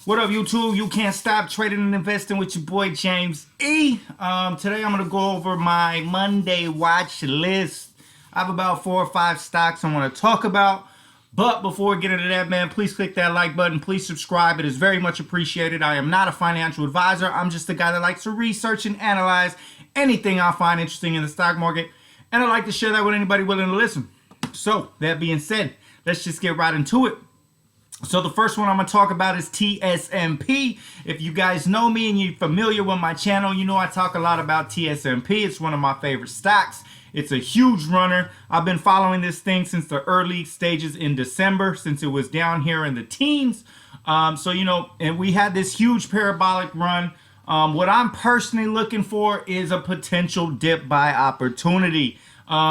What up, YouTube? You can't stop trading and investing with your boy James E. Today I'm gonna go over my Monday watch list. I have about 4 or 5 stocks I want to talk about. But before we get into that, man, please click that like button. Please subscribe. It is very much appreciated. I am not a financial advisor. I'm just a guy that likes to research and analyze anything I find interesting in the stock market, and I like to share that with anybody willing to listen. So that being said, let's just get right into it. So the first one I'm going to talk about is TSMP. If you guys know me and you're familiar with my channel, you know I talk a lot about TSMP. It's one of my favorite stocks. It's a huge runner. I've been following this thing since the early stages in December, since it was down here in the teens. And we had this huge parabolic run. What I'm personally looking for is a potential dip buy opportunity.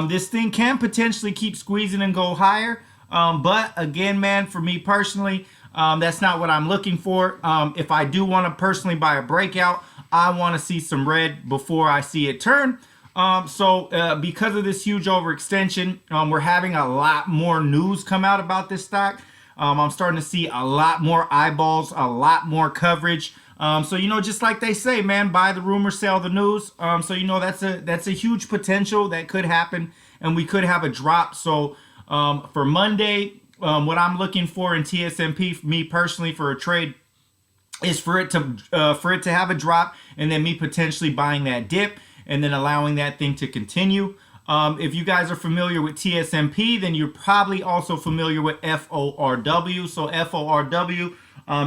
This thing can potentially keep squeezing and go higher. But again, man, for me personally, that's not what I'm looking for. If I do want to personally buy a breakout, I want to see some red before I see it turn. Because of this huge overextension, we're having a lot more news come out about this stock. I'm starting to see a lot more eyeballs, a lot more coverage. Just like they say, man, buy the rumor, sell the news. That's a huge potential that could happen, and we could have a drop. So for Monday, what I'm looking for in TSMP, for me personally, for a trade, is for it to have a drop, and then me potentially buying that dip, and then allowing that thing to continue. If you guys are familiar with TSMP, then you're probably also familiar with FORW. So FORW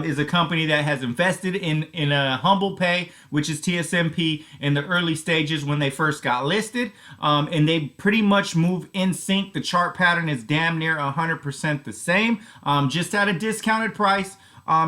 is a company that has invested in a Humble Pay, which is TSMP, in the early stages when they first got listed. And they pretty much move in sync. The chart pattern is damn near 100% the same, just at a discounted price.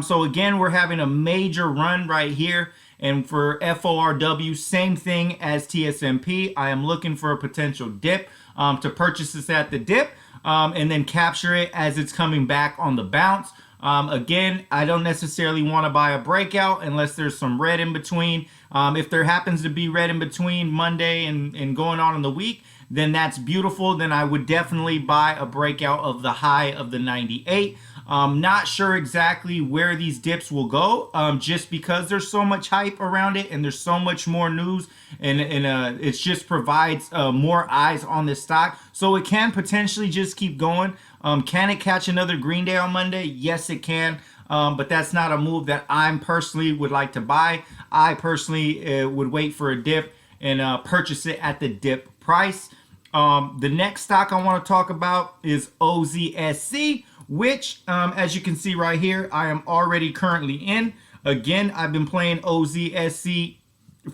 So again, we're having a major run right here. And for FORW, same thing as TSMP. I am looking for a potential dip to purchase this at the dip and then capture it as it's coming back on the bounce. Again, I don't necessarily want to buy a breakout unless there's some red in between. If there happens to be red in between Monday and going on in the week, then that's beautiful. Then I would definitely buy a breakout of the high of the 98. Not sure exactly where these dips will go, just because there's so much hype around it and there's so much more news, and it just provides more eyes on this stock. So it can potentially just keep going. Can it catch another green day on Monday? Yes, it can. But that's not a move that I personally would like to buy. I personally would wait for a dip and purchase it at the dip price. The next stock I want to talk about is OZSC, which, as you can see right here, I am already currently in. Again, I've been playing OZSC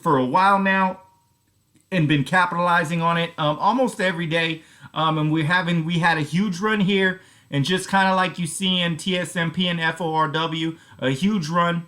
for a while now and been capitalizing on it almost every day. And we had a huge run here, and just kind of like you see in TSMP and FORW, a huge run.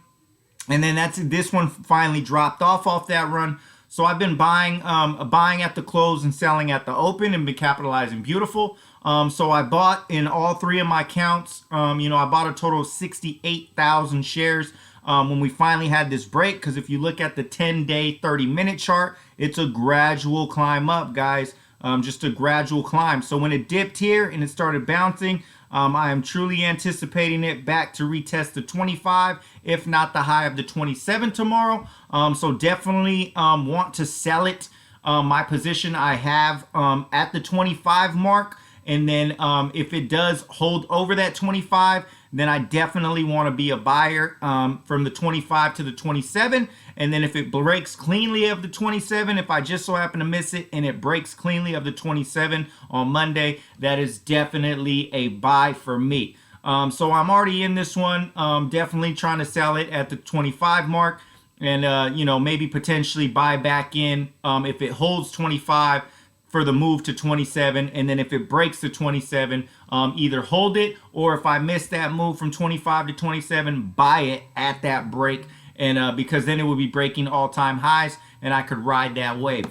And then this one finally dropped off that run. So I've been buying at the close and selling at the open and been capitalizing beautiful. So I bought in all 3 of my counts. I bought a total of 68,000 shares when we finally had this break. Because if you look at the 10-day, 30-minute chart, it's a gradual climb up, guys. Just a gradual climb. So when it dipped here and it started bouncing, I am truly anticipating it back to retest the 25, if not the high of the 27 tomorrow. So definitely want to sell it. My position I have at the 25 mark. And then if it does hold over that 25, then I definitely want to be a buyer from the 25 to the 27. And then if it breaks cleanly of the 27, if I just so happen to miss it and it breaks cleanly of the 27 on Monday, that is definitely a buy for me. So I'm already in this one, definitely trying to sell it at the 25 mark, and maybe potentially buy back in if it holds 25 for the move to 27, and then if it breaks to 27, either hold it, or if I miss that move from 25 to 27, buy it at that break, and because then it would be breaking all-time highs, and I could ride that wave.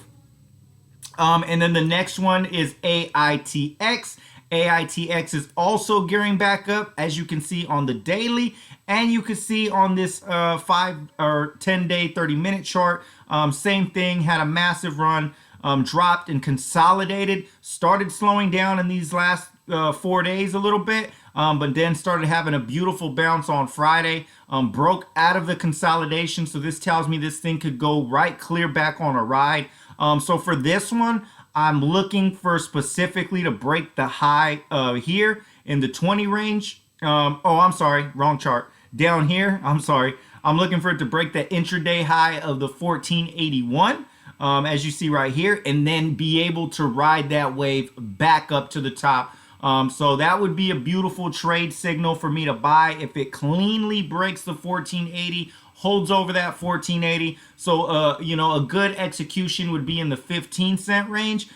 And then the next one is AITX. AITX is also gearing back up, as you can see on the daily, and you can see on this 5 or 10-day, 30-minute chart. Same thing, had a massive run. Dropped and consolidated, started slowing down in these last 4 days a little bit, but then started having a beautiful bounce on Friday. Broke out of the consolidation, so this tells me this thing could go right clear back on a ride. So for this one, I'm looking for specifically to break the high here in the 20 range. Oh, I'm sorry, wrong chart. Down here, I'm sorry. I'm looking for it to break that intraday high of the 1481, as you see right here, and then be able to ride that wave back up to the top. So that would be a beautiful trade signal for me to buy if it cleanly breaks the 1480, holds over that 1480. So, you know, a good execution would be in the 15-cent range,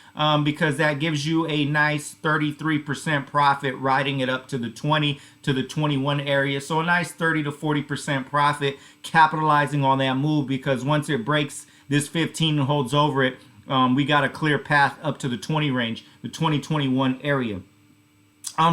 because that gives you a nice 33% profit riding it up to the 20 to the 21 area. So a nice 30 to 40% profit capitalizing on that move, because once it breaks this 15 and holds over it, we got a clear path up to the 20 range, the 2021 area.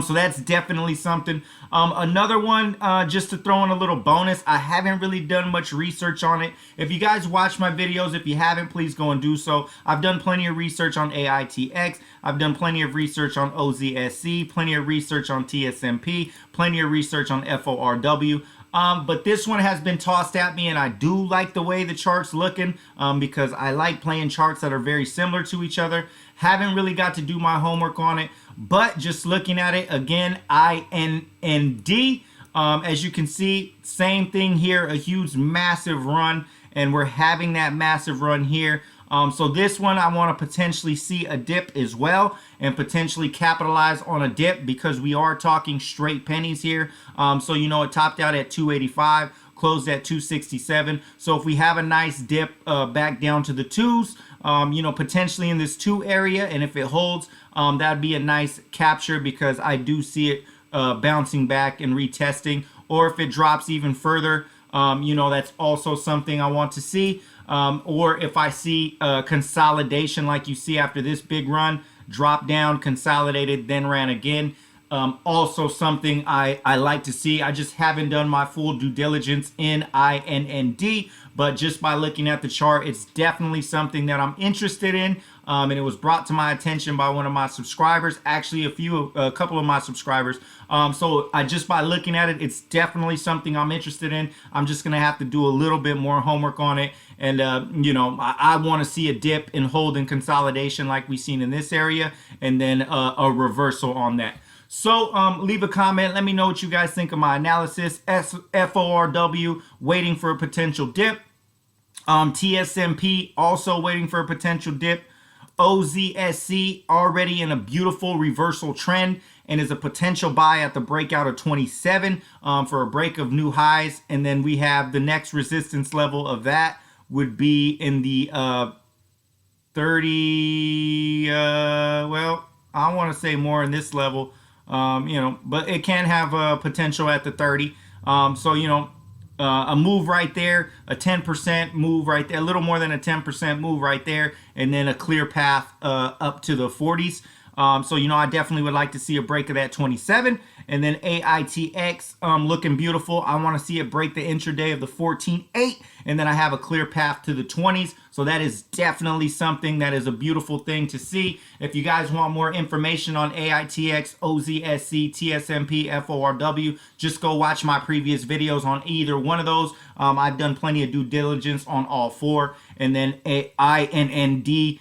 So that's definitely something. Another one, just to throw in a little bonus, I haven't really done much research on it. If you guys watch my videos, if you haven't, please go and do so. I've done plenty of research on AITX. I've done plenty of research on OZSC, plenty of research on TSMP, plenty of research on FORW. But this one has been tossed at me, and I do like the way the chart's looking, because I like playing charts that are very similar to each other. Haven't really got to do my homework on it, but just looking at it again, INND, as you can see, same thing here, a huge massive run, and we're having that massive run here. So this one I want to potentially see a dip as well, and potentially capitalize on a dip, because we are talking straight pennies here. So you know, it topped out at 285, closed at 267. So if we have a nice dip back down to the twos, you know, potentially in this 2 area, and if it holds, that'd be a nice capture, because I do see it bouncing back and retesting. Or if it drops even further, you know, that's also something I want to see. Or if I see consolidation like you see after this big run, drop down, consolidated, then ran again. Also something I like to see. I just haven't done my full due diligence in INND, but just by looking at the chart, it's definitely something that I'm interested in. And it was brought to my attention by one of my subscribers, actually a couple of my subscribers. So just by looking at it, it's definitely something I'm interested in. I'm just gonna have to do a little bit more homework on it. And you know, I want to see a dip and hold in consolidation like we've seen in this area, and then a reversal on that. So leave a comment. Let me know what you guys think of my analysis. FORW waiting for a potential dip. TSMP also waiting for a potential dip. OZSC already in a beautiful reversal trend and is a potential buy at the breakout of 27 for a break of new highs. And then we have the next resistance level of that would be in the 30, well, I want to say more in this level, you know, but it can have a potential at the 30. So, you know, a move right there, a 10% move right there, a little more than a 10% move right there, and then a clear path up to the 40s. So, you know, I definitely would like to see a break of that 27. And then AITX looking beautiful. I want to see it break the intraday of the 14.8, and then I have a clear path to the 20s. So that is definitely something that is a beautiful thing to see. If you guys want more information on AITX, OZSC, TSMP, FORW, just go watch my previous videos on either one of those. I've done plenty of due diligence on all 4. And then INND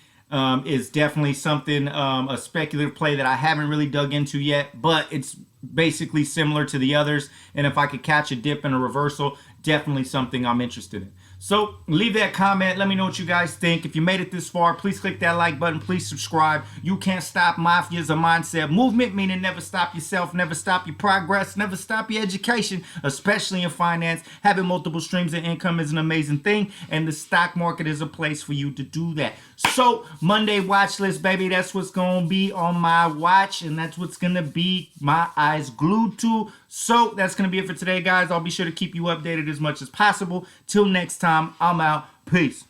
is definitely something, a speculative play that I haven't really dug into yet, but it's basically similar to the others. And if I could catch a dip and a reversal, definitely something I'm interested in. So leave that comment. Let me know what you guys think. If you made it this far, please click that like button. Please subscribe. You can't stop Mafia is a mindset movement, meaning never stop yourself, never stop your progress, never stop your education, especially in finance. Having multiple streams of income is an amazing thing, and the stock market is a place for you to do that. So Monday watch list, baby, that's what's going to be on my watch, and that's what's going to be my eyes glued to. So that's going to be it for today, guys. I'll be sure to keep you updated as much as possible. Till next time, I'm out. Peace.